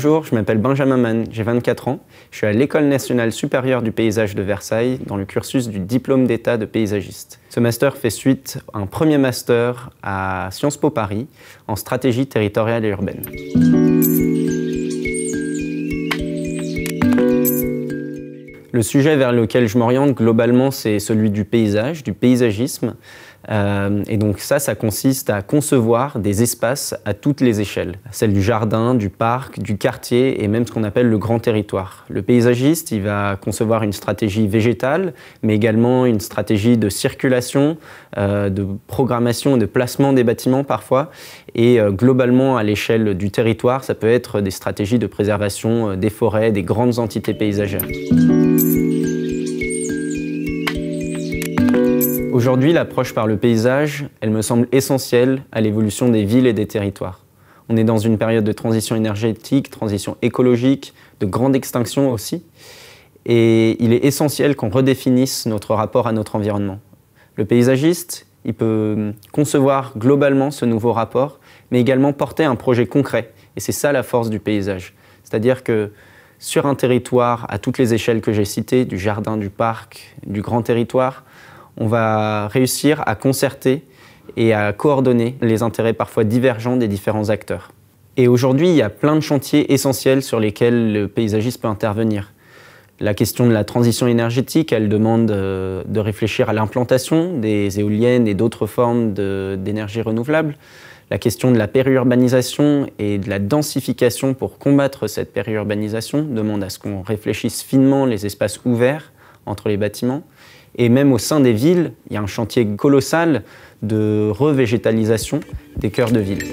Bonjour, je m'appelle Benjamin Mann, j'ai 24 ans. Je suis à l'École nationale supérieure du paysage de Versailles dans le cursus du diplôme d'état de paysagiste. Ce master fait suite à un premier master à Sciences Po Paris en stratégie territoriale et urbaine. Le sujet vers lequel je m'oriente globalement, c'est celui du paysage, du paysagisme. Et donc ça consiste à concevoir des espaces à toutes les échelles. Celle du jardin, du parc, du quartier et même ce qu'on appelle le grand territoire. Le paysagiste, il va concevoir une stratégie végétale, mais également une stratégie de circulation, de programmation et de placement des bâtiments parfois. Et globalement, à l'échelle du territoire, ça peut être des stratégies de préservation des forêts, des grandes entités paysagères. Aujourd'hui, l'approche par le paysage, elle me semble essentielle à l'évolution des villes et des territoires. On est dans une période de transition énergétique, transition écologique, de grande extinction aussi. Et il est essentiel qu'on redéfinisse notre rapport à notre environnement. Le paysagiste, il peut concevoir globalement ce nouveau rapport, mais également porter un projet concret. Et c'est ça la force du paysage. C'est-à-dire que sur un territoire, à toutes les échelles que j'ai citées, du jardin, du parc, du grand territoire, on va réussir à concerter et à coordonner les intérêts parfois divergents des différents acteurs. Et aujourd'hui, il y a plein de chantiers essentiels sur lesquels le paysagiste peut intervenir. La question de la transition énergétique, elle demande de réfléchir à l'implantation des éoliennes et d'autres formes d'énergie renouvelable. La question de la périurbanisation et de la densification pour combattre cette périurbanisation demande à ce qu'on réfléchisse finement les espaces ouverts entre les bâtiments. Et même au sein des villes, il y a un chantier colossal de revégétalisation des cœurs de ville.